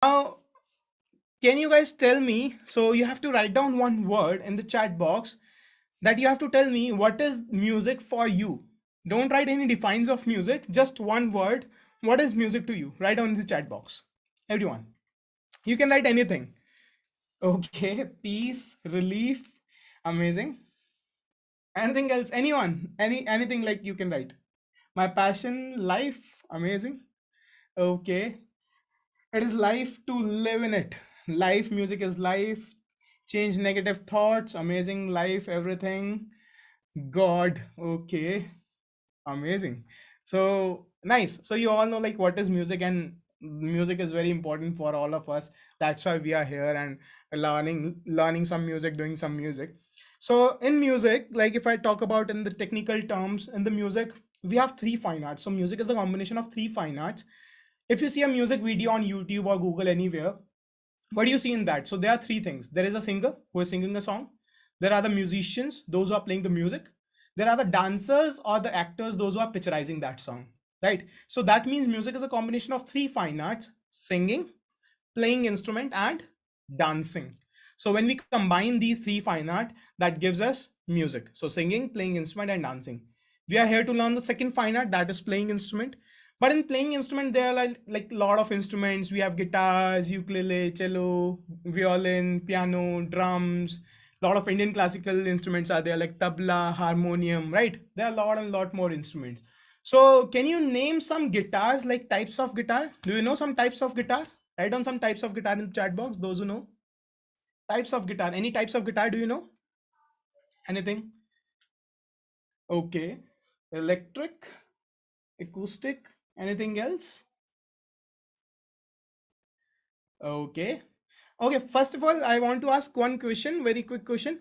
Now, can you guys tell me? So you have to write down one word in the chat box that you have to tell me what is music for you. Don't write any defines of music, just one word. What is music to you? Write down in the chat box. Everyone. You can write anything. Okay, peace, relief, amazing. Anything else? Anyone? Anything like you can write. My passion, life, amazing. Okay. It is life to live in it. Life, music is life. Change negative thoughts, amazing life, everything. God, okay, amazing. So nice. So you all know like what is music, and music is very important for all of us. That's why we are here and learning some music, doing some music. So in music, like if I talk about in the technical terms, in the music, we have three fine arts. So music is a combination of three fine arts. If you see a music video on YouTube or Google anywhere, what do you see in that? So there are three things. There is a singer who is singing a song. There are the musicians, those who are playing the music. There are the dancers or the actors, those who are picturizing that song, right? So that means music is a combination of three fine arts: singing, playing instrument, and dancing. So when we combine these three fine art, that gives us music. So singing, playing instrument, and dancing. We are here to learn the second fine art, that is playing instrument. But in playing instrument, there are like a lot of instruments. We have guitars, ukulele, cello, violin, piano, drums. A lot of Indian classical instruments are there, like tabla, harmonium, right? There are a lot and lot more instruments. So can you name some guitars, like types of guitar? Do you know some types of guitar? Write down some types of guitar in the chat box, those who know. Types of guitar. Any types of guitar do you know? Anything? Okay. Electric, acoustic, anything else? Okay. Okay, first of all, I want to ask one question, very quick question.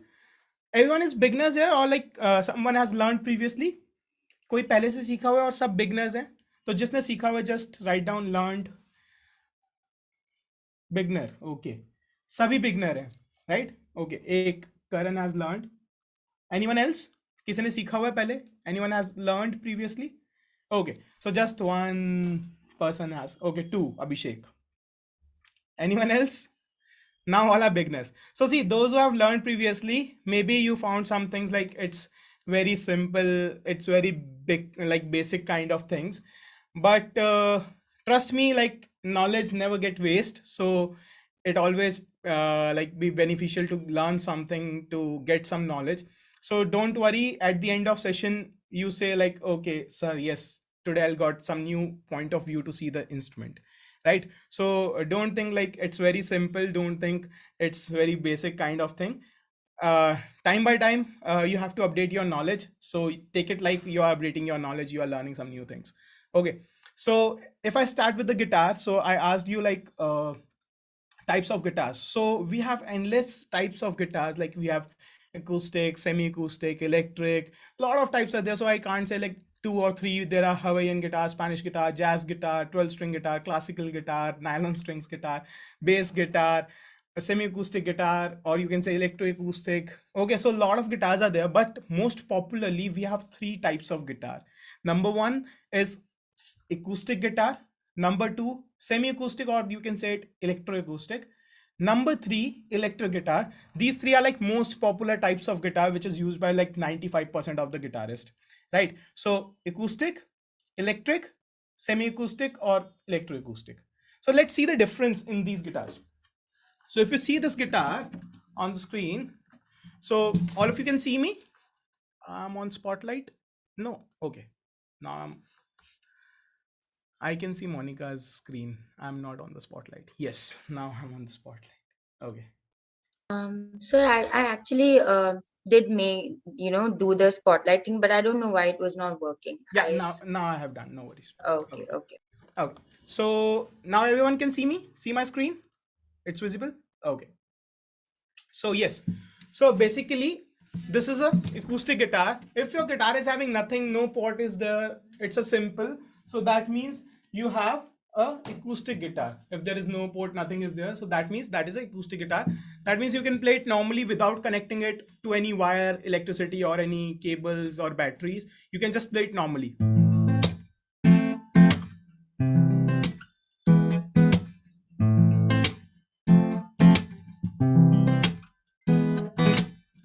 Everyone is beginners here, or like someone has learned previously? कोई पहले से सीखा हुआ है और सब beginners हैं? तो जिसने सीखा हुआ है just write down learned. Beginner, okay. सभी बिगनर हैं, राइट? ओके, एक करण हैज लर्नड. Anyone else? किसी ने सीखा हुआ है पहले? Anyone has learned previously? Okay, so just one person has. Okay, two, Abhishek. Anyone else? Now all are beginners. So see, those who have learned previously, maybe you found some things like it's very simple, it's very big, like basic kind of things. But trust me, like knowledge never get waste. So it always like be beneficial to learn something, to get some knowledge. So don't worry, at the end of session you say like, okay sir, yes, today I got some new point of view to see the instrument, right? So don't think like it's very simple, don't think it's very basic kind of thing. Time by time, you have to update your knowledge. So take it like you are updating your knowledge, you are learning some new things. Okay, so if I start with the guitar, so I asked you like types of guitars. So we have endless types of guitars, like we have acoustic, semi-acoustic, electric, a lot of types are there. So I can't say like two or three. There are Hawaiian guitar, Spanish guitar, jazz guitar, 12 string guitar, classical guitar, nylon strings guitar, bass guitar, a semi-acoustic guitar, or you can say electroacoustic. Okay, so a lot of guitars are there, but most popularly we have three types of guitar. Number one is acoustic guitar. Number two, semi-acoustic, or you can say it electroacoustic. Number three, electric guitar. These three are like most popular types of guitar, which is used by like 95% of the guitarist, right? So acoustic, electric, semi-acoustic, or electroacoustic. So let's see the difference in these guitars. So if you see this guitar on the screen, so all of you can see me. I'm on spotlight. No, okay. Now I can see Monica's screen. I'm not on the spotlight. Yes, now I'm on the spotlight. Okay. Sir, I actually did do the spotlight thing, but I don't know why it was not working. Yeah, now I have done. No worries. Okay, Okay. okay. Okay. So now everyone can see me. See my screen. It's visible. Okay. So yes. So basically, this is a acoustic guitar. If your guitar is having nothing, no port is there, it's a simple. So that means you have a acoustic guitar. If there is no port, nothing is there, so that means that is an acoustic guitar. That means you can play it normally without connecting it to any wire, electricity, or any cables or batteries. You can just play it normally.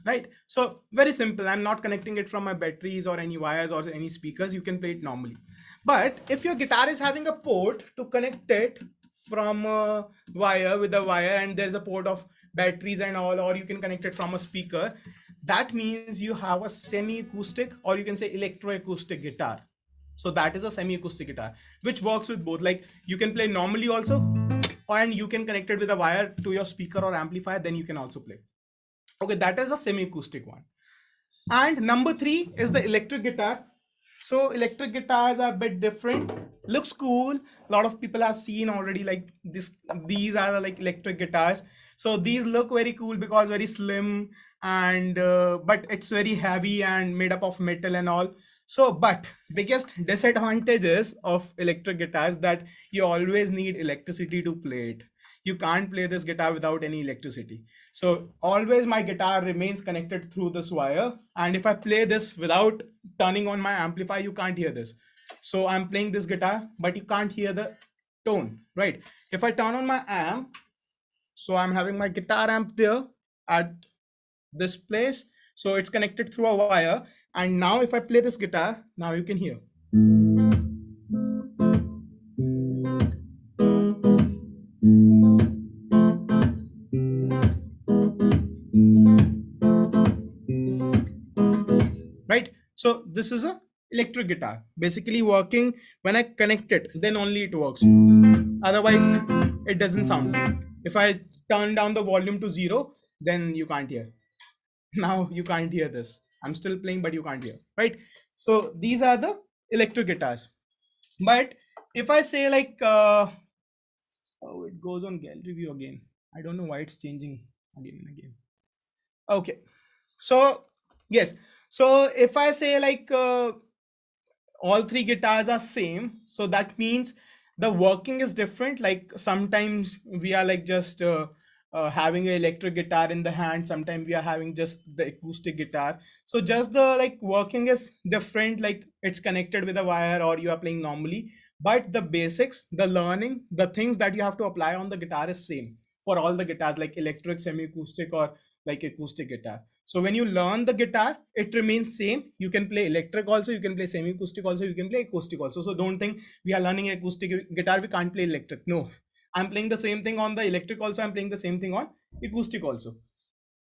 right? So very simple. I'm not connecting it from my batteries or any wires or any speakers. You can play it normally. But if your guitar is having a port to connect it from a wire with a wire, and there's a port of batteries and all, or you can connect it from a speaker, that means you have a semi acoustic, or you can say electroacoustic guitar. So that is a semi acoustic guitar which works with both. Like you can play normally also, and you can connect it with a wire to your speaker or amplifier, then you can also play. Okay, that is a semi acoustic one. And number 3 is the electric guitar. So electric guitars are a bit different. Looks cool. A lot of people have seen already like this. These are like electric guitars. So these look very cool because very slim, and but it's very heavy and made up of metal and all. So, but biggest disadvantages of electric guitars that you always need electricity to play it. You can't play this guitar without any electricity. So always my guitar remains connected through this wire, and if I play this without turning on my amplifier, you can't hear this. So I'm playing this guitar, but you can't hear the tone, right? If I turn on my amp, so I'm having my guitar amp there at this place, so it's connected through a wire, and now if I play this guitar, now you can hear. Right? So this is a electric guitar basically working when I connect it, then only it works. Otherwise it doesn't sound. If I turn down the volume to 0, then you can't hear. Now you can't hear this. I'm still playing, but you can't hear, right? So these are the electric guitars. But if I say like oh, it goes on gallery view again. I don't know why it's changing again and again. Okay, so yes, so if I say like all 3 guitars are same, so that means the working is different. Like sometimes we are like just having an electric guitar in the hand, sometimes we are having just the acoustic guitar. So just the like working is different, like it's connected with a wire or you are playing normally, but the basics, the learning, the things that you have to apply on the guitar is same for all the guitars, like electric, semi acoustic, or like acoustic guitar. So when you learn the guitar, it remains same. You can play electric also, you can play semi acoustic also, you can play acoustic also. So don't think we are learning acoustic guitar, we can't play electric. No, I'm playing the same thing on the electric also, I'm playing the same thing on acoustic also.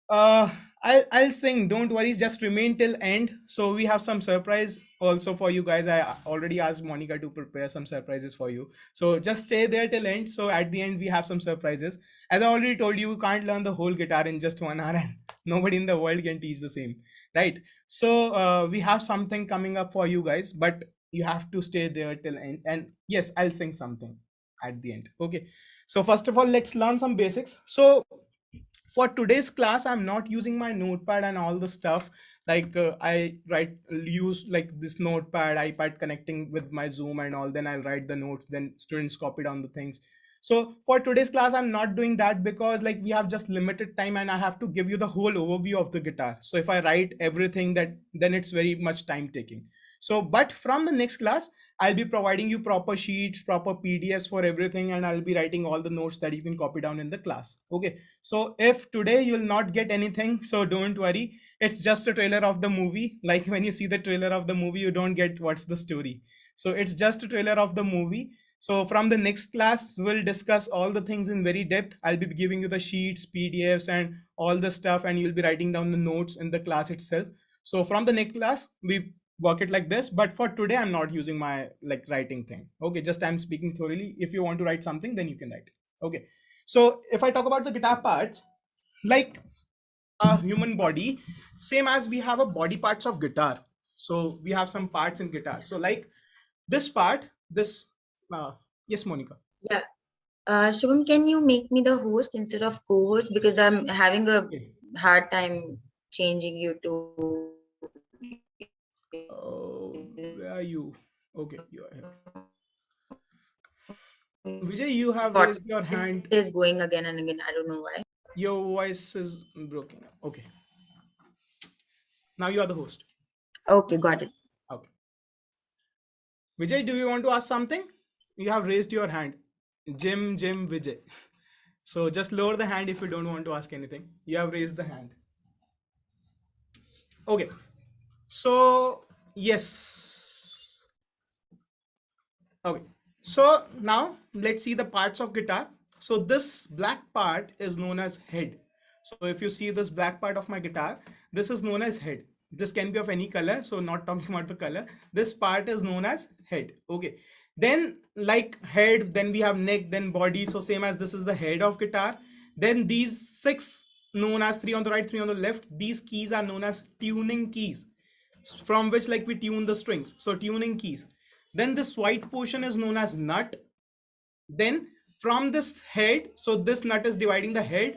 uh I'll sing, don't worry, just remain till end. So we have some surprise also for you guys. I already asked Monica to prepare some surprises for you, so just stay there till end. So at the end we have some surprises. As I already told you, you can't learn the whole guitar in just 1 hour, and nobody in the world can teach the same, right? So we have something coming up for you guys, but you have to stay there till end. And yes, I'll sing something at the end. Okay, so first of all, let's learn some basics. So for today's class, I'm not using my notepad and all the stuff. Like I write use like this notepad, ipad connecting with my Zoom and all, then I'll write the notes, then students copy down the things. So for today's class, I'm not doing that because like we have just limited time and I have to give you the whole overview of the guitar. So if I write everything, that then it's very much time taking. So but from the next class, I'll be providing you proper sheets, proper PDFs for everything, and I'll be writing all the notes that you can copy down in the class. Okay, so if today you will not get anything, so don't worry. It's just a trailer of the movie. Like when you see the trailer of the movie, you don't get what's the story. So it's just a trailer of the movie. So from the next class, we'll discuss all the things in very depth. I'll be giving you the sheets, PDFs, and all the stuff, and you'll be writing down the notes in the class itself. So from the next class, we work it like this. But for today, I'm not using my like writing thing. Okay, just I'm speaking thoroughly. If you want to write something, then you can write it. Okay, so if I talk about the guitar parts, like a human body, same as we have a body parts of guitar. So we have some parts in guitar. So like this part, this yes, Monica. Yeah. Shubham, can you make me the host instead of co-host, because I'm having a Okay. hard time changing you to Where are you? Okay, you are here. Vijay, you have thought raised your it hand. is going again and again. I don't know why. Your voice is broken. Okay, now you are the host. Okay, got it. Okay, Vijay, do you want to ask something? You have raised your hand. Jim, Vijay. So just lower the hand if you don't want to ask anything. You have raised the hand. Okay, so yes. Okay, so now let's see the parts of guitar. So this black part is known as head. So if you see this black part of my guitar, this is known as head. This can be of any color, so not talking about the color. This part is known as head. Okay, then like head, then we have neck, then body. So same as this is the head of guitar. Then these six, known as three on the right, three on the left, these keys are known as tuning keys, from which like we tune the strings. So tuning keys. Then this white portion is known as nut. Then from this head, so this nut is dividing the head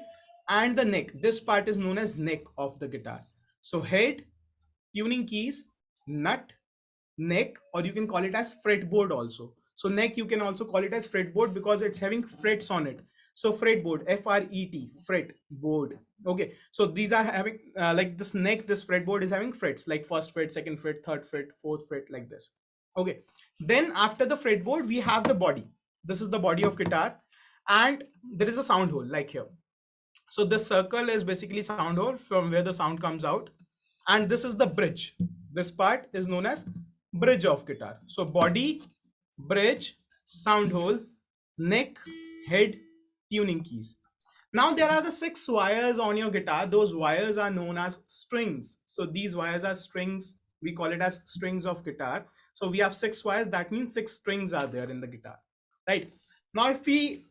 and the neck. This part is known as neck of the guitar. So head, tuning keys, nut, neck, or you can call it as fretboard also. So neck, you can also call it as fretboard because it's having frets on it. So fretboard, F-R-E-T, fret board. Okay, so these are having like this neck, this fretboard is having frets like first fret, second fret, third fret, fourth fret, like this. Okay, then after the fretboard we have the body. This is the body of guitar, and there is a sound hole like here. So this circle is basically sound hole from where the sound comes out, and this is the bridge. This part is known as bridge of guitar. So body, bridge, sound hole, neck, head, tuning keys. Now there are the six wires on your guitar. Those wires are known as strings. So these wires are strings. We call it as strings of guitar. So we have six wires. That means six strings are there in the guitar, right? Now if we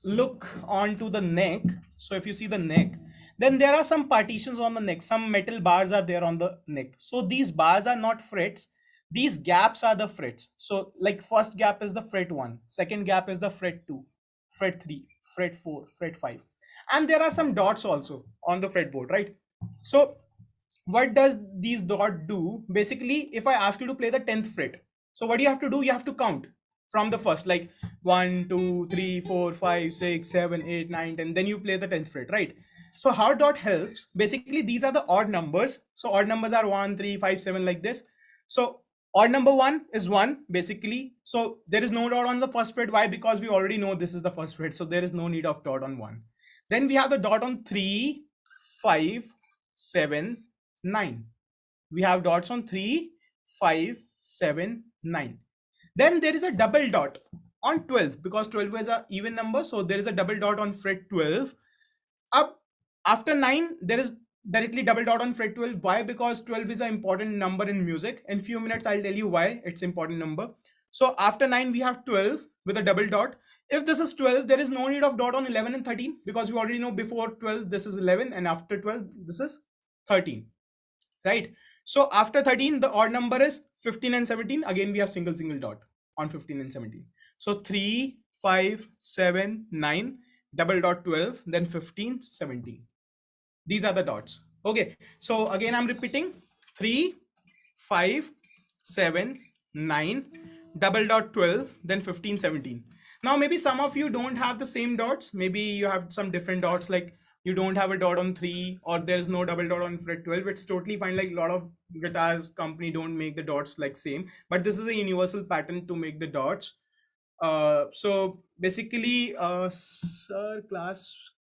look onto the neck, so if you see the neck, then there are some partitions on the neck. Some metal bars are there on the neck. So these bars are not frets. These gaps are the frets. So like first gap is the fret 1, second gap is the fret 2, fret 3, fret 4, fret 5, and there are some dots also on the fretboard, right? So what does these dot do? Basically, if I ask you to play the 10th fret, so what do you have to do? You have to count from the first, like 1 2 3 4 5 6 7 8 9 10, then you play the 10th fret, right? So how dot helps? Basically, these are the odd numbers. So odd numbers are 1 3 5 7, like this. So odd number 1 is 1 basically. So there is no dot on the first fret. Why? Because we already know this is the first fret, so there is no need of dot on 1. Then we have the dot on 3 5 7 9. We have dots on 3 5 7 9. Then there is a double dot on 12, because 12 is an even number, so there is a double dot on fret 12. Up after 9 there is directly double dot on fret 12. Why? Because 12 is an important number in music. In few minutes I'll tell you why it's important number. So after 9 we have 12 with a double dot. If this is 12, there is no need of dot on 11 and 13, because we already know before 12 this is 11, and after 12 this is 13, right? So after 13 the odd number is 15 and 17. Again we have single dot on 15 and 17. So 3 5 7 9, double dot 12, then 15 17. These are the dots. Okay, so again I'm repeating: 3 5 7 9, double dot 12, then 15 17. Now maybe some of you don't have the same dots. Maybe you have some different dots, like you don't have a dot on 3, or there's no double dot on fret 12. It's totally fine. Like a lot of guitars company don't make the dots like same, but this is a universal pattern to make the dots. So basically sir class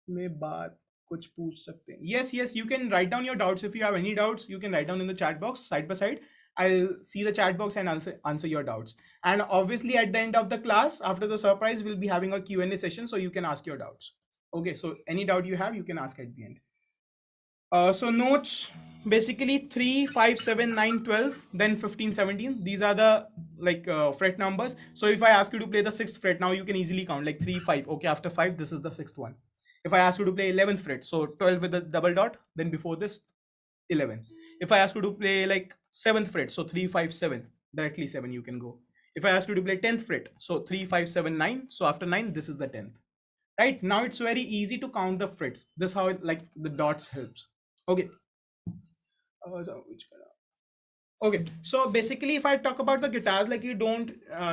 में बात कुछ पूछ सकते हैं. Yes, you can write down your doubts. If you have any doubts, you can write down in the chat box side by side. I'll see the chat box and answer your doubts. And obviously at the end of the class, after the surprise, we'll be having a Q&A session, so you can ask your doubts. Okay, so any doubt you have, you can ask at the end. So notes, basically 3 5 7 9 12, then 15 17. These are the like fret numbers. So if I ask you to play the 6th fret, now you can easily count like 3 5. Okay, after 5 this is the 6th one. If I ask you to play 11th fret, so 12 with the double dot, then before this 11. If I ask you to play like 7th fret, so 3 5 7, directly 7 you can go. If I ask you to play 10th fret, so 3 5 7 9, so after 9 this is the 10th. Right now it's very easy to count the frets. This is how it, like the dots helps. Okay. Okay, so basically if I talk about the guitars, like you don't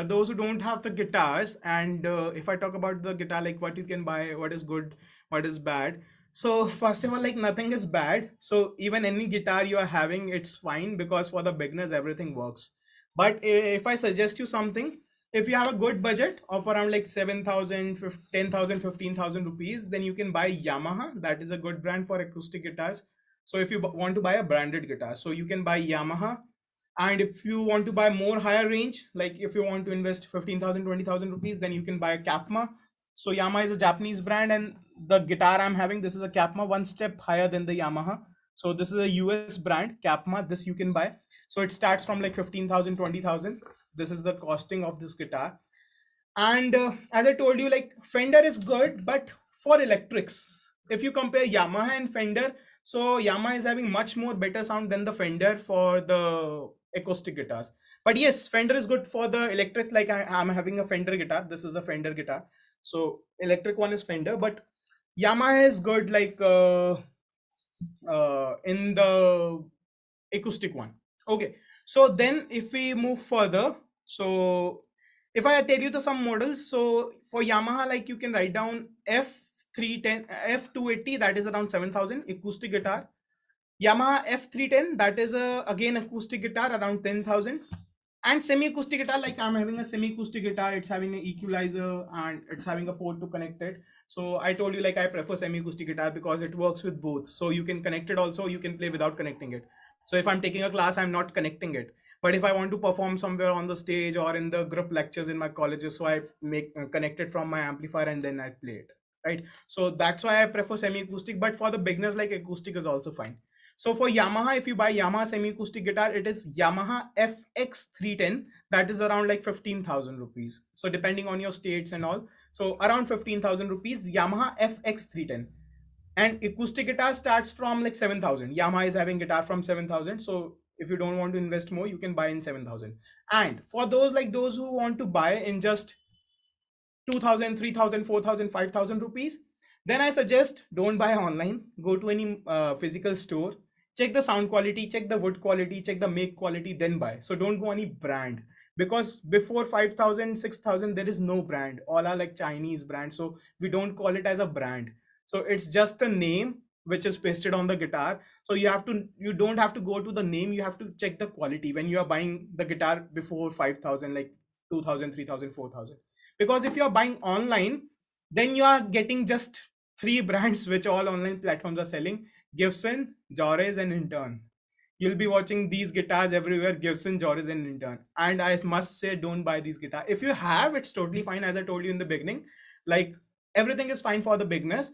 those who don't have the guitars, and if I talk about the guitar, like what you can buy, what is good, what is bad. So first of all, like nothing is bad. So even any guitar you are having, it's fine, because for the beginners everything works. But if I suggest you something, if you have a good budget of around like 7,000 10,000 15,000 rupees, then you can buy Yamaha. That is a good brand for acoustic guitars. So if you want to buy a branded guitar, so you can buy Yamaha. And if you want to buy more higher range, like if you want to invest 15,000, 20,000 rupees, then you can buy a Capma. So Yamaha is a Japanese brand, and the guitar I'm having, this is a Capma, one step higher than the Yamaha. So this is a US brand, Capma. This you can buy. So it starts from like 15,000, 20,000. This is the costing of this guitar. And as I told you, like Fender is good, but for electrics, if you compare Yamaha and Fender, so Yamaha is having much more better sound than the Fender for the acoustic guitars. But yes, Fender is good for the electrics. Like I'm having a Fender guitar. This is a Fender guitar. So electric one is Fender, but Yamaha is good, like in the acoustic one. Okay, so then if we move further, so if I tell you the some models, so for Yamaha, like you can write down F310, F280, that is around 7,000 acoustic guitar. Yamaha F310, that is again acoustic guitar around 10,000. And semi-acoustic guitar, like I'm having a semi-acoustic guitar, it's having an equalizer and it's having a port to connect it. So I told you, like I prefer semi-acoustic guitar because it works with both. So you can connect it also, you can play without connecting it. So if I'm taking a class, I'm not connecting it. But if I want to perform somewhere on the stage or in the group lectures in my colleges, so I make connect it from my amplifier and then I play it. Right. So that's why I prefer semi-acoustic. But for the beginners, like acoustic is also fine. So for Yamaha, if you buy Yamaha semi-acoustic guitar, it is Yamaha FX310. That is around like 15,000 rupees. So depending on your states and all, so around 15,000 rupees, Yamaha FX310. And acoustic guitar starts from like 7,000. Yamaha is having guitar from 7,000. So if you don't want to invest more, you can buy in 7,000. And for those like those who want to buy in just 2,000, 3,000, 4,000, 5,000 rupees, then I suggest don't buy online. Go to any physical store, check the sound quality, check the wood quality, check the make quality, then buy. So don't go any brand, because before 5,000, 6,000, there is no brand. All are like Chinese brands. So we don't call it as a brand. So it's just a name which is pasted on the guitar. So you don't have to go to the name, you have to check the quality when you are buying the guitar before 5,000, like 2,000, 3,000, 4,000. Because if you are buying online, then you are getting just three brands which all online platforms are selling: Gibson, Jores, and Intern. You'll be watching these guitars everywhere: Gibson, Jores, and Intern. And I must say, don't buy these guitars. If you have, it's totally fine. As I told you in the beginning, like everything is fine for the beginners.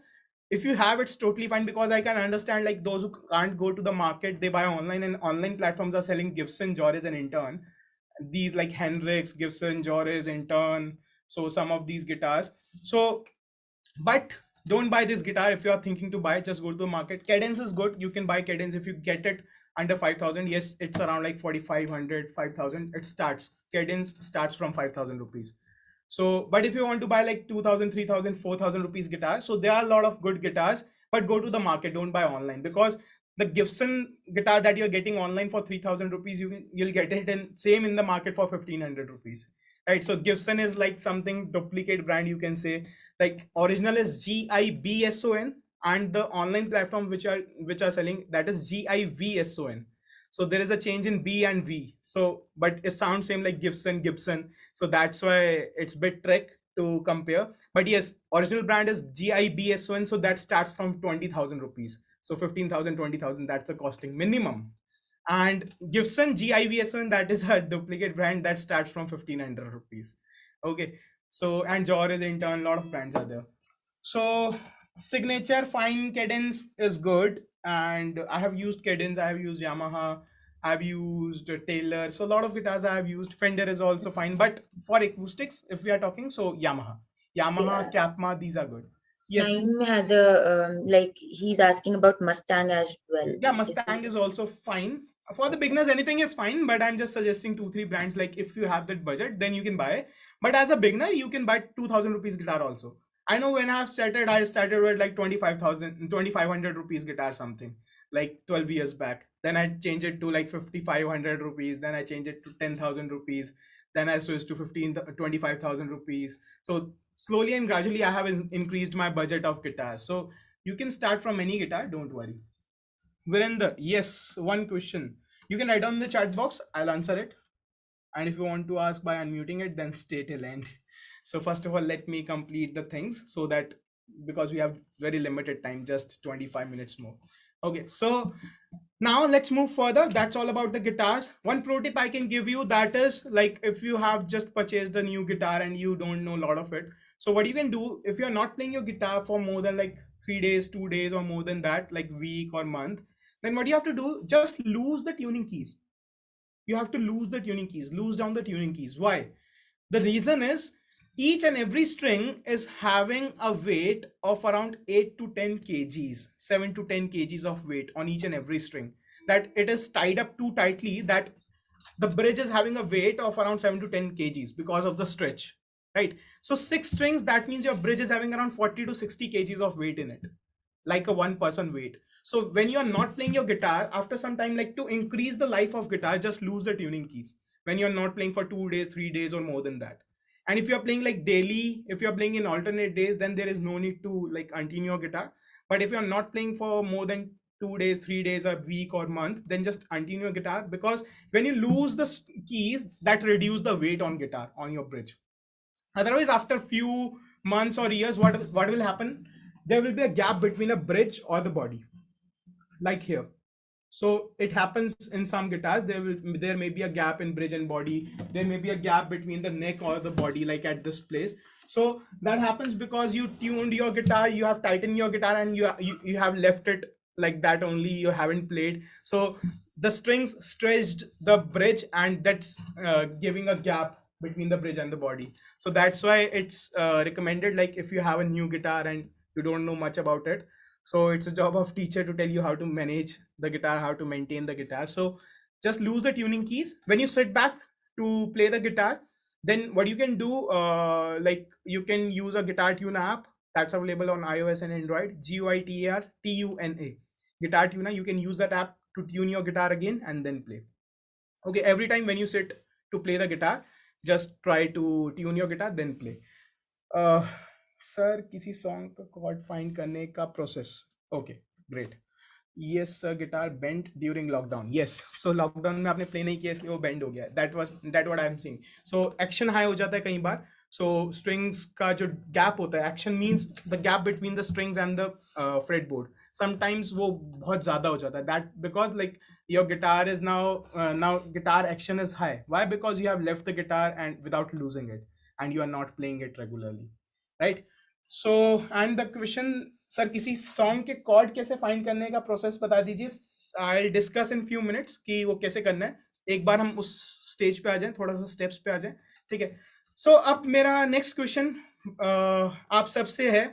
If you have, it's totally fine, because I can understand like those who can't go to the market, they buy online, and online platforms are selling Gibson, Jores, and Intern. These like Hendrix, Gibson, Jores, Intern. So some of these guitars. So but don't buy this guitar. If you are thinking to buy, just go to the market. Cadence is good, you can buy Cadence if you get it under 5,000. Yes, it's around like 4,500, 5,000. It starts, Cadence starts from 5,000 rupees. So but if you want to buy like 2,000, 3,000, 4,000 rupees guitar, so there are a lot of good guitars. But go to the market, don't buy online, because the Gibson guitar that you're getting online for 3,000 rupees, you'll get it in same in the market for 1,500 rupees. Right. So Gibson is like something duplicate brand, you can say. Like original is Gibson, and the online platform which are selling, that is Givson. So there is a change in B and V. So but it sounds same like Gibson. So that's why it's bit trick to compare. But yes, original brand is Gibson. So that starts from 20,000 rupees. So 15,000, 20,000, that's the costing minimum. And Gibson Givson, that is a duplicate brand that starts from 1,500 rupees. Okay. So and Jor is in turn, a lot of brands are there. So signature fine, Cadence is good, and I have used Cadence, I have used Yamaha, I've used Taylor. So a lot of guitars I have used. Fender is also fine, but for acoustics, if we are talking, so Yamaha, Yeah. Capma, these are good. Yes. Naeem has a like he's asking about Mustang as well. Yeah, Is Mustang this is also fine. For the beginners, anything is fine, but I'm just suggesting two, three brands. Like if you have that budget, then you can buy. But as a beginner, you can buy 2,000 rupees guitar also. I know when I started with like 25,000, 2,500 rupees guitar, something like 12 years back. Then I changed it to like 5,500 rupees. Then I changed it to 10,000 rupees. Then I switched to 25,000 rupees. So slowly and gradually, I have increased my budget of guitar. So you can start from any guitar, don't worry. Virender, yes, one question. You can write down in the chat box, I'll answer it. And if you want to ask by unmuting it, then stay till end. So first of all, let me complete the things, so that, because we have very limited time, just 25 minutes more. Okay, so now let's move further. That's all about the guitars. One pro tip I can give you, that is like if you have just purchased a new guitar and you don't know a lot of it. So what you can do, if you're not playing your guitar for more than like 3 days, 2 days, or more than that, like week or month, then what you have to do, just lose the tuning keys. You have to lose the tuning keys, lose down the tuning keys. Why? The reason is each and every string is having a weight of around 8 to 10 kgs, 7 to 10 kgs of weight on each and every string. That it is tied up too tightly that the bridge is having a weight of around 7 to 10 kgs because of the stretch, right? So 6 strings, that means your bridge is having around 40 to 60 kgs of weight in it, like a one person weight. So when you are not playing your guitar, after some time, like to increase the life of guitar, just lose the tuning keys when you're not playing for 2 days, 3 days, or more than that. And if you're playing like daily, if you're playing in alternate days, then there is no need to like untune your guitar. But if you're not playing for more than 2 days, 3 days, a week or month, then just untune your guitar, because when you lose the keys, that reduce the weight on guitar on your bridge. Otherwise, after few months or years, what will happen? There will be a gap between a bridge or the body, like here. So it happens in some guitars. There may be a gap in bridge and body. There may be a gap between the neck or the body, like at this place. So that happens because you tuned your guitar, you have tightened your guitar, and you have left it like that only. You haven't played. So the strings stretched the bridge, and that's giving a gap between the bridge and the body. So that's why it's recommended, like if you have a new guitar and you don't know much about it, so it's a job of teacher to tell you how to manage the guitar, how to maintain the guitar. So just lose the tuning keys when you sit back to play the guitar. Then what you can do, like you can use a guitar tune app that's available on iOS and Android. GUITAR TUNA, guitar tuner. You can use that app to tune your guitar again and then play. Okay, every time when you sit to play the guitar, just try to tune your guitar, then play. Sir किसी song का cord find करने का process. Okay, great. Yes sir, guitar bent during lockdown. Yes, so lockdown में आपने play नहीं किया इसलिए वो बेंड हो गया. That what I am seeing. So action high हो जाता है कई बार. सो स्ट्रिंग्स का जो गैप होता है, action means the gap between the strings and the freight board, sometimes वो बहुत ज्यादा हो जाता है. That because like your guitar is now guitar action is high. Why? Because you have left the guitar and without losing it, and you are not playing it regularly, right? So and the question, sir किसी song के cord कैसे find करने का process बता दीजिए. I discuss in few minutes कि वो कैसे करना है. एक बार हम उस स्टेज पे आ जाएं, थोड़ा सा स्टेप्स पे आ जाएं, ठीक है. सो अब मेरा नेक्स्ट क्वेश्चन आप सबसे है.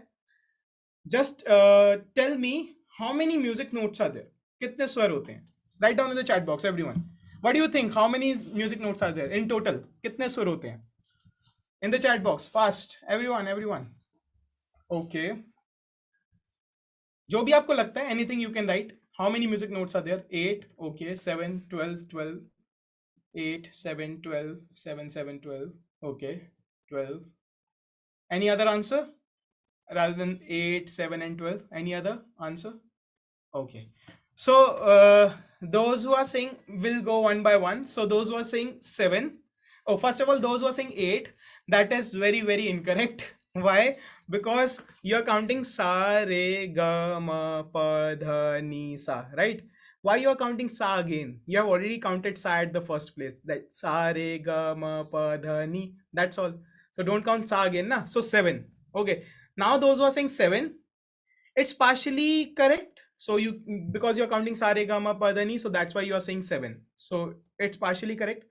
Just tell me how many music notes are there. कितने स्वर होते हैं? Write down in the chat box everyone. What do you think, how many music notes are there in total? कितने स्वर होते हैं? In the chat box fast, everyone. Okay, जो भी आपको लगता है, anything you can write. How many music notes are there? 8. Okay, 7, 12, 12. 8, 7, 12, 7, 7, 12. Okay, 12. Any other answer rather than 8, 7, and 12? Any other answer? Okay. So those who are saying, will go one by one. So those who are saying 7. Oh, first of all, those who are saying 8, that is very, very incorrect. Why? Because you're counting sa, re, ga, ma, pa, dha, ni, sa, right? Why you are counting sa again? You have already counted sa at the first place. That sa, re, ga, ma, pa, dha, ni. That's all. So don't count sa again, na? So 7. Okay. Now those who are saying 7, it's partially correct. So you, because you're counting sa, re, ga, ma, pa, dha, ni, so that's why you are saying 7. So it's partially correct.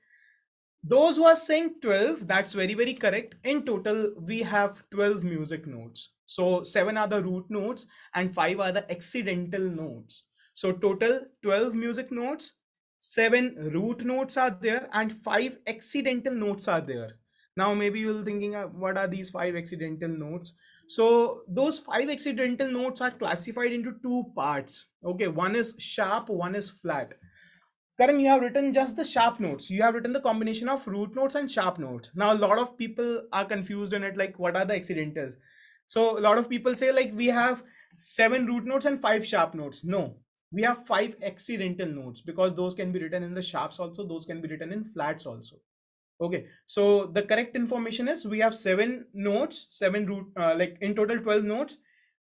Those who are saying 12, that's very, very correct. In total, we have 12 music notes. So 7 are the root notes and 5 are the accidental notes. So total 12 music notes, 7 root notes are there, and 5 accidental notes are there. Now maybe you're thinking, what are these 5 accidental notes? So those 5 accidental notes are classified into 2 parts. Okay, one is sharp, one is flat. Karan, you have written just the sharp notes. You have written the combination of root notes and sharp notes. Now, a lot of people are confused in it, like what are the accidentals? So a lot of people say like we have 7 root notes and 5 sharp notes. No, we have 5 accidental notes, because those can be written in the sharps also, those can be written in flats also. Okay, so the correct information is we have 7 notes, 7 root, like in total 12 notes.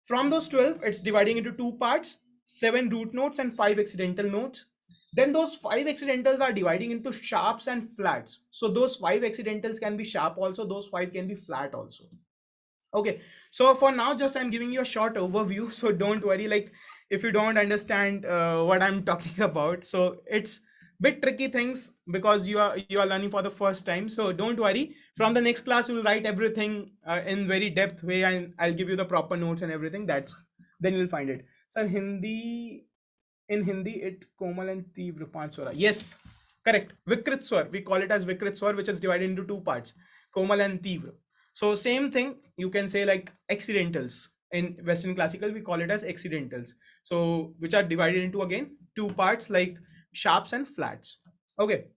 From those 12, it's dividing into 2 parts. 7 root notes, and 5 accidental notes. Then those 5 accidentals are dividing into sharps and flats. So those 5 accidentals can be sharp also, those 5 can be flat also. Okay, so for now, just I'm giving you a short overview, so don't worry, like if you don't understand what I'm talking about, so it's bit tricky things because you are learning for the first time. So don't worry, from the next class we'll write everything in very depth way, and I'll give you the proper notes and everything. That's then you'll find it. So in Hindi it komal and tivra panch swara. Yes, correct. Vikrit swar, we call it as Vikrit swar, which is divided into two parts, komal and tivra. So same thing, you can say like accidentals. In Western classical, we call it as accidentals. So which are divided into again two parts like sharps and flats. Okay.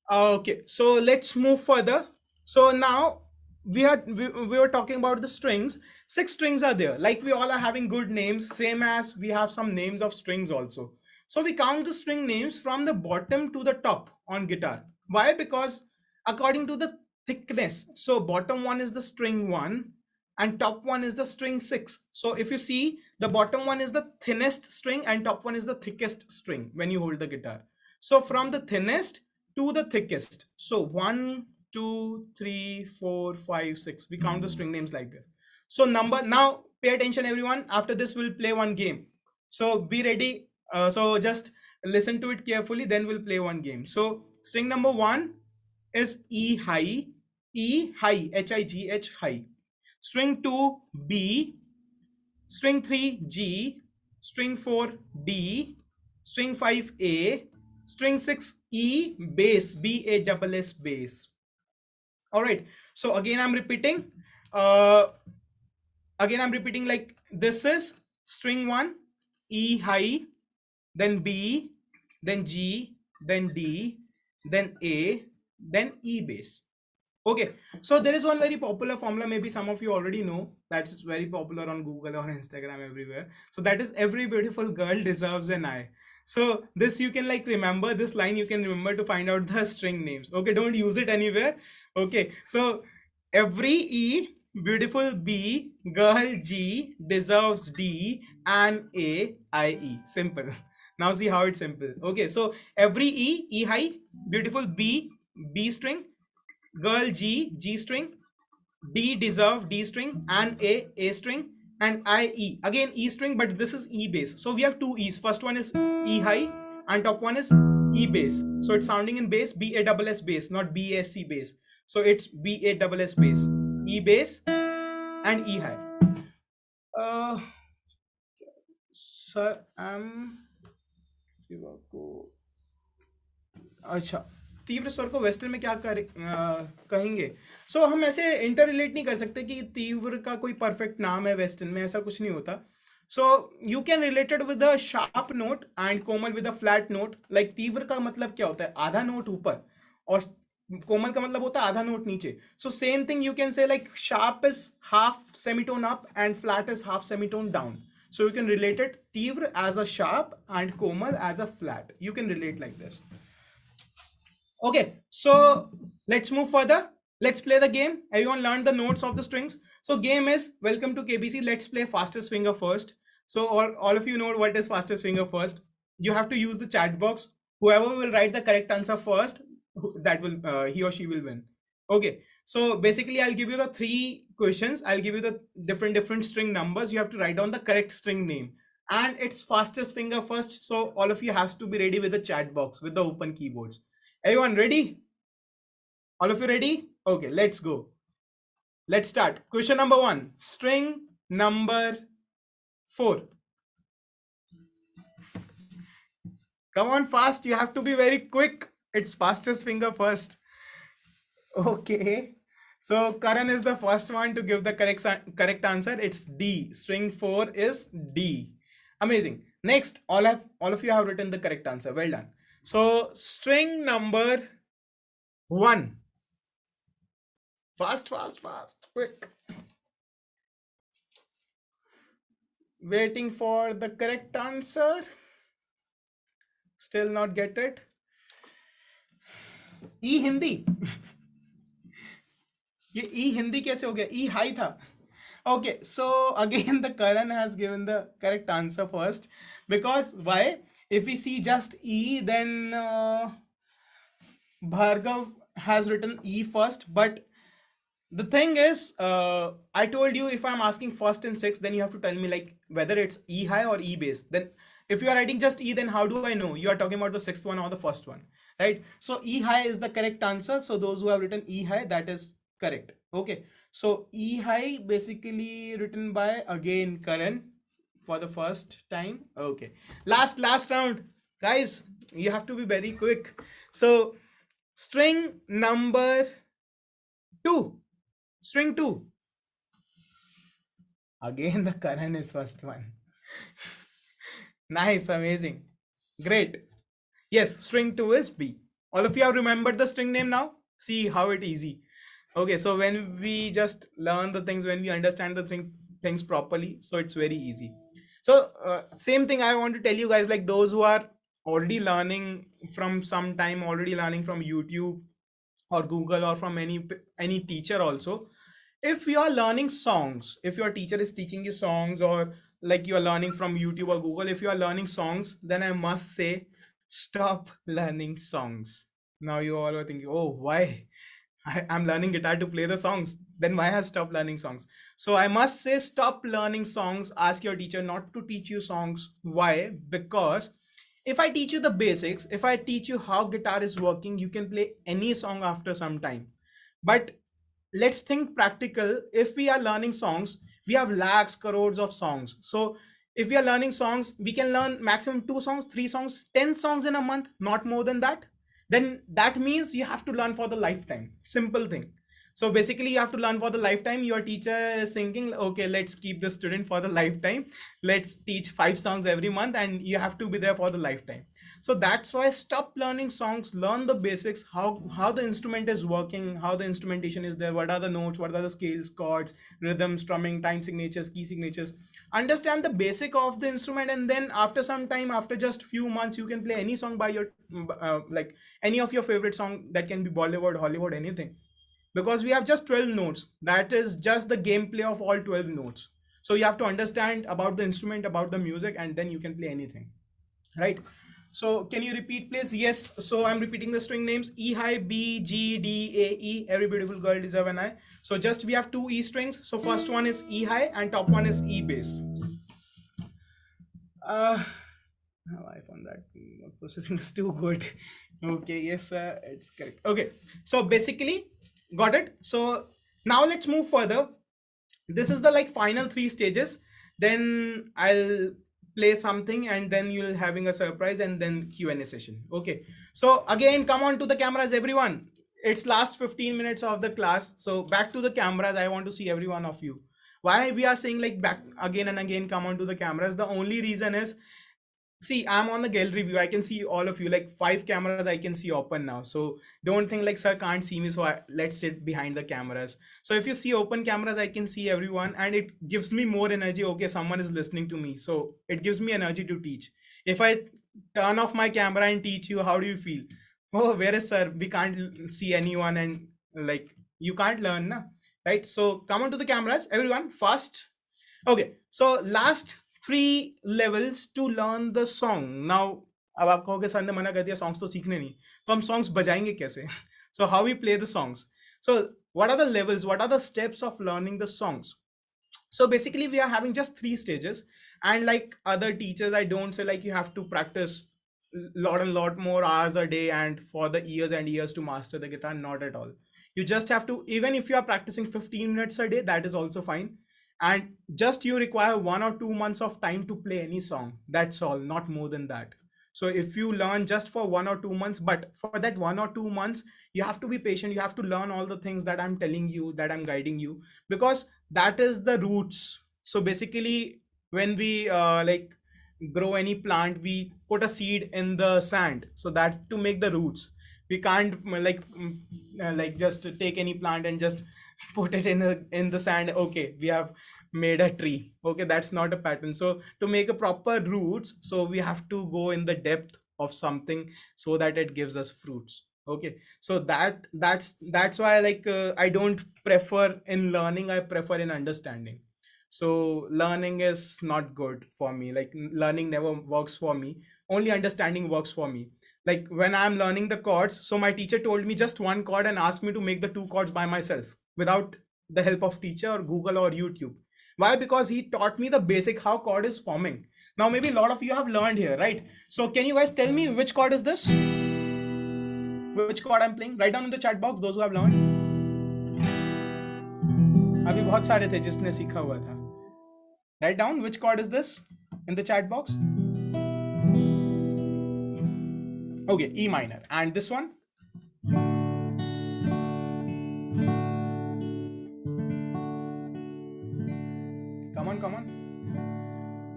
Okay, so let's move further. So now we were talking about the strings. 6 strings are there. Like we all are having good names, same as we have some names of strings also. So we count the string names from the bottom to the top on guitar. Why? Because according to the thickness. So bottom one is the string 1 and top one is the string 6. So if you see, the bottom one is the thinnest string and top one is the thickest string when you hold the guitar. So from the thinnest to the thickest. So 1, 2, 3, 4, 5, 6. We count the string names like this. So number, now pay attention everyone. After this we'll play one game. So be ready. So just listen to it carefully. Then we'll play one game. So string number 1 is E high. E high. H-I-G-H high. String 2 B. String 3 G. String 4 D. String 5 A. String 6 E bass, B-A-S-S bass. All right, so again I'm repeating like this is string 1 E high, then B, then G, then D, then A, then E bass. Okay, so there is one very popular formula, maybe some of you already know, that's very popular on Google or Instagram everywhere. So that is every beautiful girl deserves an eye. So this you can like remember, this line you can remember to find out the string names. Okay, don't use it anywhere. Okay, so every E, beautiful B, girl G, deserves D, and A, I E. Simple. Now see how it's simple. Okay, so every E, E high, beautiful B, B string, girl G, G string, D deserve, D string, and A string, and I E. Again E string, but this is E bass. So we have two E's. First one is E high, and top one is E bass. So it's sounding in bass, B-A-S-S bass, not B-A-S-C bass. So it's B-A-S-S bass, E bass, and E high. Sir, अच्छा, तीव्र स्वर को western में क्या कहेंगे? सो हम ऐसे inter relate नहीं कर सकते कि तीव्र का कोई परफेक्ट नाम है वेस्टर्न में, ऐसा कुछ नहीं होता. So you can related with a sharp note and Komal with a flat note. Like तीव्र का मतलब क्या होता है? आधा नोट ऊपर, और कोमल का मतलब होता है आधा नोट नीचे. So same thing you can say like sharp is half semitone up and flat is half semitone down. So you can relate it Tivra as a sharp and Komal as a flat. You can relate like this. Okay, so let's move further. Let's play the game. Everyone learned the notes of the strings. So game is welcome to KBC. Let's play fastest finger first. So all of you know what is fastest finger first. You have to use the chat box. Whoever will write the correct answer first, that will he or she will win. Okay, so basically I'll give you the 3 questions. I'll give you the different string numbers. You have to write down the correct string name, and it's fastest finger first. So all of you has to be ready with the chat box with the open keyboards. Everyone ready? All of you ready? Okay, let's go. Let's start. Question number 1, string number 4. Come on, fast. You have to be very quick. It's fastest finger first. Okay, so Karan is the first one to give the correct answer. It's D. String 4 is D. Amazing. Next, all of you have written the correct answer. Well done. So string number 1. Fast, quick. Waiting for the correct answer. Still not get it. E Hindi. ये ई हिंदी कैसे हो गया? ई high था. Okay, so again, the Karan has given the correct answer first, because why? If we see just E, then Bhargav has written E first, but the thing is, I told you if I'm asking first and sixth, then you have to tell me like whether it's E high or E bass. Then if you are writing just E, then how do I know you are talking about the sixth one or the first one, right? So E high is the correct answer. So those who have written E high, that is correct. Okay. So E high basically written by again Karan for the first time. Okay. Last round, guys. You have to be very quick. So string number two. String two. Again, the Karan is first one. Nice, amazing. Great. Yes, string 2 is B. All of you have remembered the string name now? See how it easy. Okay, so when we just learn the things, when we understand the things properly, so it's very easy. So same thing I want to tell you guys, like those who are already learning from some time, already learning from YouTube or Google or from any teacher also. If you are learning songs, if your teacher is teaching you songs, or like you are learning from YouTube or Google, if you are learning songs, then I must say stop learning songs. Now you all are thinking, oh, why? I'm learning guitar to play the songs. Then why has stopped learning songs? So I must say stop learning songs. Ask your teacher not to teach you songs. Why? Because if I teach you the basics, if I teach you how guitar is working, you can play any song after some time. But let's think practical. If we are learning songs, we have lakhs crores of songs. So if we are learning songs, we can learn maximum 2 songs, 3 songs, 10 songs in a month, not more than that. Then that means you have to learn for the lifetime. Simple thing. So basically you have to learn for the lifetime. Your teacher is thinking, okay, let's keep the student for the lifetime, let's teach 5 songs every month, and you have to be there for the lifetime. So that's why stop learning songs, learn the basics, how the instrument is working, how the instrumentation is there, what are the notes, what are the scales, chords, rhythm, strumming, time signatures, key signatures. Understand the basic of the instrument, and then after some time, after just few months, you can play any song by your like any of your favorite song. That can be Bollywood, Hollywood, anything, because we have just 12 notes. That is just the gameplay of all 12 notes. So you have to understand about the instrument, about the music, and then you can play anything, right? So can you repeat please? Yes, so I'm repeating the string names: E high, B, G, D, A, E. Every beautiful girl deserve an I. So just we have 2 E strings. So first one is E high and top one is E bass. I found that processing is too good. Okay, yes, it's correct. Okay, so basically got it. So now let's move further. This is the like final 3 stages. Then I'll play something, and then you'll having a surprise, and then Q&A session. Okay, so again, come on to the cameras, everyone. It's last 15 minutes of the class, so back to the cameras. I want to see every one of you. Why we are saying like back again and again, come on to the cameras? The only reason is, see, I'm on the gallery view, I can see all of you, like 5 cameras I can see open now. So don't think like sir can't see me, so let's sit behind the cameras. So if you see open cameras, I can see everyone, and it gives me more energy. Okay, someone is listening to me, so it gives me energy to teach. If I turn off my camera and teach you, how do you feel? Oh, where is sir? We can't see anyone, and like you can't learn na? Right? So come on to the cameras, everyone, fast. Okay, so last 3 levels to learn the song. Now, अब आप कहोगे sir ने मना कर दिया songs तो सीखने नहीं, तो हम songs बजाएंगे कैसे? So how we play the songs? So what are the levels? What are the steps of learning the songs? So basically we are having just 3 stages, and like other teachers, I don't say like you have to practice lot and lot more hours a day and for the years and years to master the guitar. Not at all. You just have to, even if you are practicing 15 minutes a day, that is also fine. And just you require 1 or 2 months of time to play any song. That's all, not more than that. So if you learn just for 1 or 2 months, but for that 1 or 2 months, you have to be patient. You have to learn all the things that I'm telling you, that I'm guiding you, because that is the roots. So basically, when we like grow any plant, we put a seed in the sand, so that's to make the roots. We can't like just take any plant and just put it in the sand. Okay, we have made a tree. Okay, that's not a pattern. So to make a proper roots, so we have to go in the depth of something so that it gives us fruits. Okay, so that's why like I don't prefer in learning, I prefer in understanding. So learning is not good for me. Like learning never works for me. Only understanding works for me. Like when I'm learning the chords, so my teacher told me just one chord and asked me to make the two chords by myself without the help of teacher or Google or YouTube. Why? Because he taught me the basic how chord is forming. Now maybe a lot of you have learned here, right? So can you guys tell me which chord is this? Which chord I'm playing? Write down in the chat box those who have learned. अभी बहुत सारे थे जिसने सीखा हुआ था. Write down which chord is this in the chat box. Okay, E minor. And this one? Come on.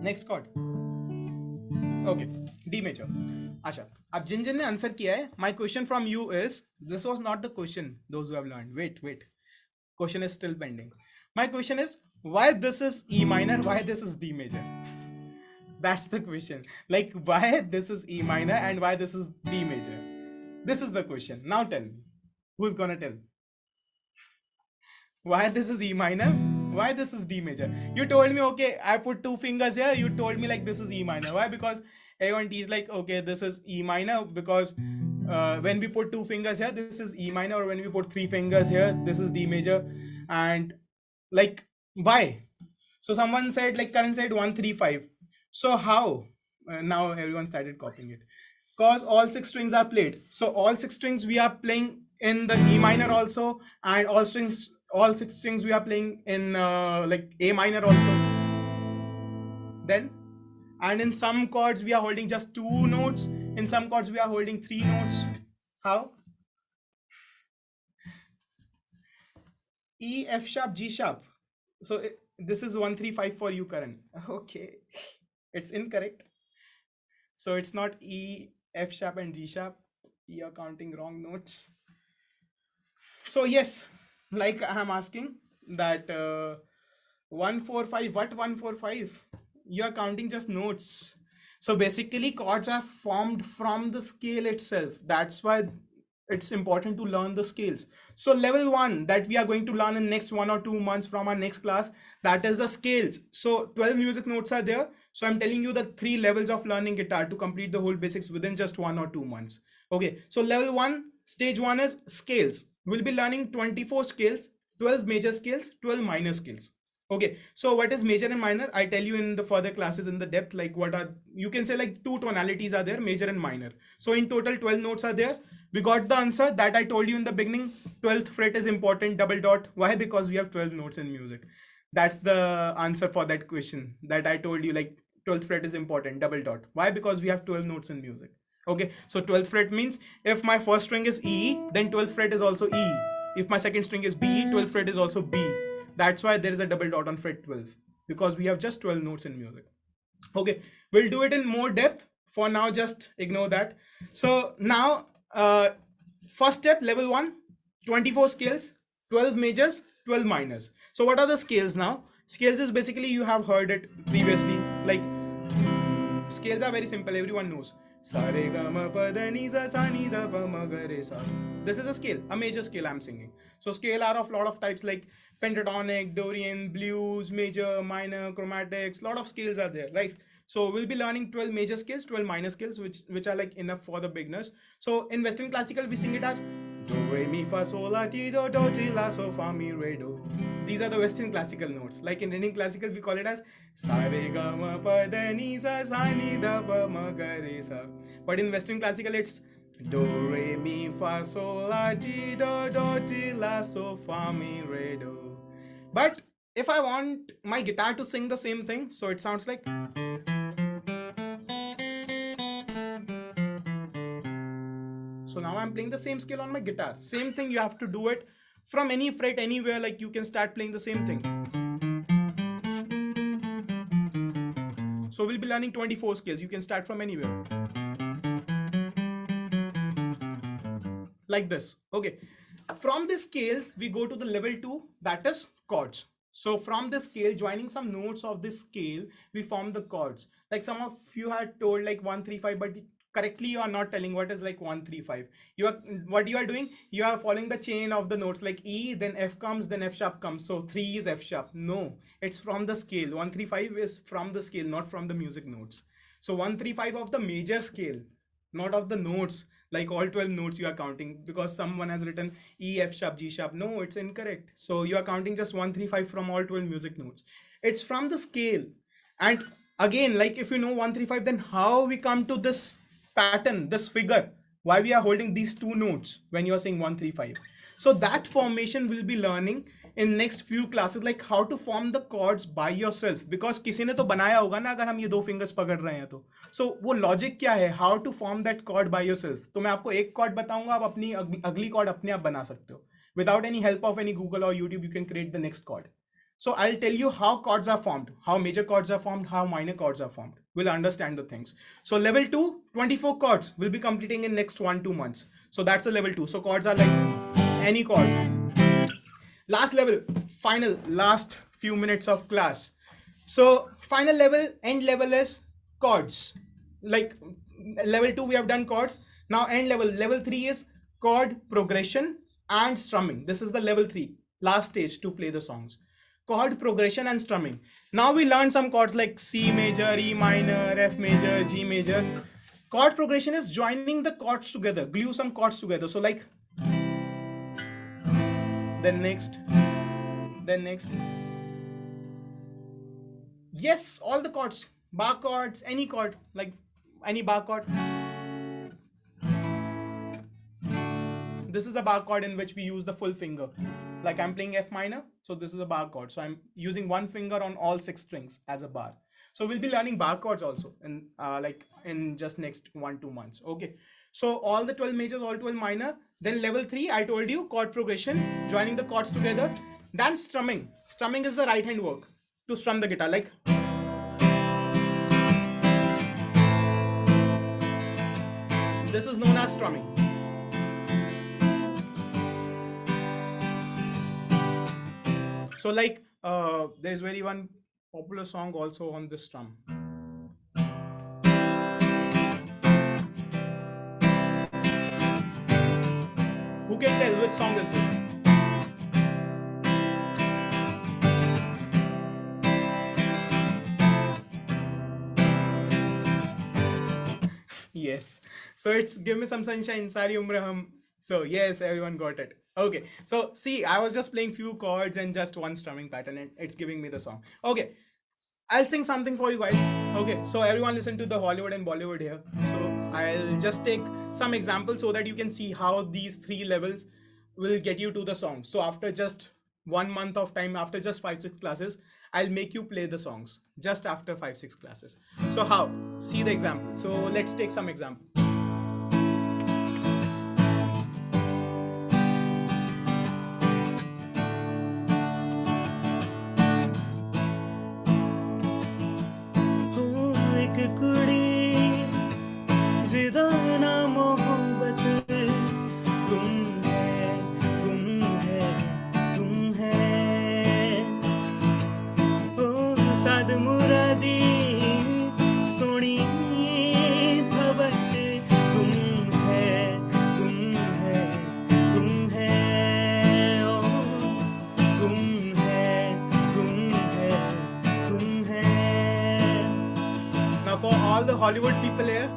Next chord. Okay, D major. Asha, अब जिन ने आंसर किया है, my question from you is, this was not the question, those who have learned. Wait. Question is still pending. My question is, why this is E minor, why this is D major? That's the question. Like, why this is E minor and why this is D major? This is the question. Now tell me. Who's gonna tell? Why this is E minor? Why this is D major? You told me, okay, I put two fingers here. You told me like this is E minor. Why? Because everyone teaches like, okay, this is E minor because when we put two fingers here, this is E minor, or when we put three fingers here, this is D major. And like, why? So someone said, like Karan said 135. So how? Now everyone started copying it. Because all six strings are played. So all six strings we are playing in the E minor also, and all six strings we are playing in like A minor also. Then, and in some chords we are holding just two notes. In some chords we are holding three notes. How? E, F sharp, G sharp. So this is 135 for you, Karan. Okay, it's incorrect. So it's not E, F sharp and G sharp. You're counting wrong notes. So yes, like I'm asking that 145, what 145? You're counting just notes. So basically chords are formed from the scale itself. That's why it's important to learn the scales. So level 1 that we are going to learn in next 1 or 2 months from our next class, that is the scales. So 12 music notes are there. So I'm telling you the 3 levels of learning guitar to complete the whole basics within just 1 or 2 months. Okay, so level 1, stage 1 is scales. We'll be learning 24 scales, 12 major scales, 12 minor scales. Okay, so what is major and minor? I tell you in the further classes in the depth, like what are, you can say like 2 tonalities are there, major and minor. So in total 12 notes are there. We got the answer that I told you in the beginning. 12th fret is important, double dot. Why? Because we have 12 notes in music. That's the answer for that question that I told you, like 12th fret is important, double dot. Why? Because we have 12 notes in music. Okay, so 12th fret means if my first string is E, then 12th fret is also E. If my second string is B, 12th fret is also B. That's why there is a double dot on fret 12, because we have just 12 notes in music. Okay, we'll do it in more depth. For now, just ignore that. So now, first step, level 1, 24 scales, 12 majors, 12 minors. So what are the scales now? Scales is basically, you have heard it previously, like scales are very simple, everyone knows. This is a scale, a major scale I'm singing. So scale are of lot of types like pentatonic, Dorian, blues, major, minor, chromatics, lot of scales are there, right? So we'll be learning 12 major scales, 12 minor scales, which are like enough for the beginners. So in Western classical, we sing it as do, re, mi, fa, sol, la, ti, do, ti, la, so, fa, mi, re, do. These are the Western classical notes. Like in Indian classical, we call it as sa, re, ga, ma, pa, da, ni, sa, ni, da, pa, ma, ga, re, sa. But in Western classical, it's do, re, mi, fa, sol, la, ti, do, ti, la, so, fa, mi, re, do. But if I want my guitar to sing the same thing, so it sounds like. So now I'm playing the same scale on my guitar. Same thing, you have to do it from any fret, anywhere, like you can start playing the same thing. So we'll be learning 24 scales. You can start from anywhere. Like this. Okay. From the scales, we go to the level 2, that is chords. So from the scale, joining some notes of this scale, we form the chords. Like some of you had told like 135, but correctly you are not telling what is like 1 3 5. You are, what you are doing, you are following the chain of the notes, like E, then F comes, then F sharp comes, so 3 is F sharp. No, it's from the scale. 1 3 5 is from the scale, not from the music notes. So 1 3 5 of the major scale, not of the notes, like all 12 notes you are counting, because someone has written E, F sharp, G sharp. No, it's incorrect. So you are counting just 1 3 5 from all 12 music notes. It's from the scale. And again, like if you know 1 3 5, then how we come to this pattern, this figure, why we are holding these two notes when you are saying 1 3 5. So that formation will be learning in next few classes, like how to form the chords by yourself, because किसी ने तो बनाया होगा ना, अगर हम ये दो फिंगर्स पकड़ रहे हैं तो. So वो लॉजिक क्या है, how to form that chord by yourself. तो मैं आपको एक chord बताऊंगा, आप अपनी अगली chord अपने आप बना सकते हो. Without any help of any Google or YouTube, you can create the next chord. So I'll tell you how chords are formed, how major chords are formed, how minor chords are formed. We'll understand the things. So level 2, 24 chords will be completing in next 1-2 months. So that's the level 2. So chords are like any chord. Last level, final, last few minutes of class. So final level, end level is chords. Like level 2 we have done chords. Now end level, level 3 is chord progression and strumming. This is the level 3, last stage to play the songs. Chord progression and strumming. Now we learned some chords like C major, E minor, F major, G major. Chord progression is joining the chords together, glue some chords together. So like, then next, then next. Yes, all the chords, bar chords, any chord, like any bar chord. This is a bar chord in which we use the full finger. Like I'm playing F minor, so this is a bar chord. So I'm using one finger on all 6 strings as a bar. So we'll be learning bar chords also in like in just next 1-2 months. Okay. So all the 12 majors, all 12 minor. Then level 3, I told you, chord progression, joining the chords together. Then strumming. Strumming is the right hand work to strum the guitar. Like this is known as strumming. So like there's very one popular song also on this strum. Who can tell which song is this? Yes. So it's Give Me Some Sunshine, Sari Umra Hum. So yes, everyone got it. Okay. So see, I was just playing few chords and just one strumming pattern, and it's giving me the song. Okay. I'll sing something for you guys. Okay. So everyone listen to the Hollywood and Bollywood here. So I'll just take some examples so that you can see how these 3 levels will get you to the song. So after just 1 month of time, after just 5-6 classes, I'll make you play the songs just after 5-6 classes. So how? See the example. So let's take some example. For all the Hollywood people here,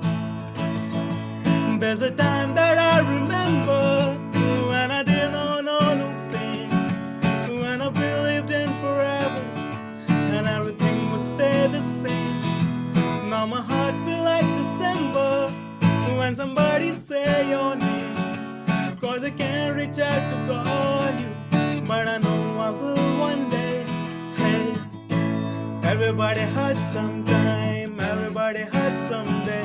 there's a time that I remember when I didn't know no pain, when I believed in forever and everything would stay the same. Now my heart feel like December when somebody say your name, cause I can't reach out to call you, but I know I will one day. Hey, everybody hurts sometime, everybody hurts someday.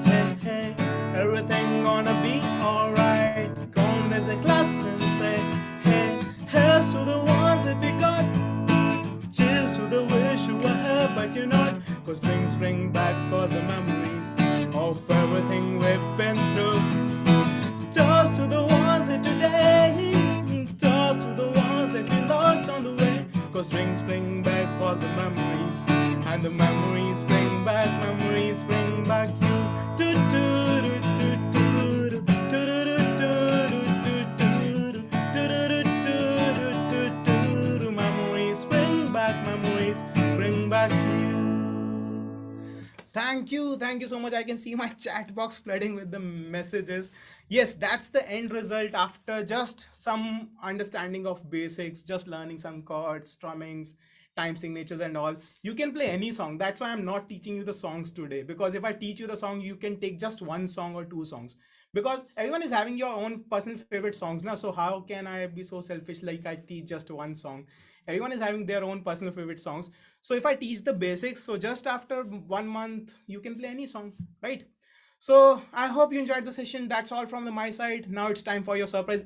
Hey, hey, everything gonna be alright. Come there's a class and say, hey, here's to the ones that we got. Cheers to the wish you were here but you're not. Cause things bring back all the memories of everything we've been through. Toast to the ones that today, toast to the ones that we lost on the way. Cause drinks bring back all the memories, and the memories bring back you. Do do Thank you so much. I can see my chat box flooding with the messages. Yes, that's the end result after just some understanding of basics, just learning some chords, strummings, time signatures, and all. You can play any song. That's why I'm not teaching you the songs today, because if I teach you the song, you can take just one song or two songs. Because everyone is having your own personal favorite songs now. So how can I be so selfish like I teach just one song? Everyone is having their own personal favorite songs. So if I teach the basics, so just after 1 month you can play any song, right? So I hope you enjoyed the session. That's all from my side. Now it's time for your surprise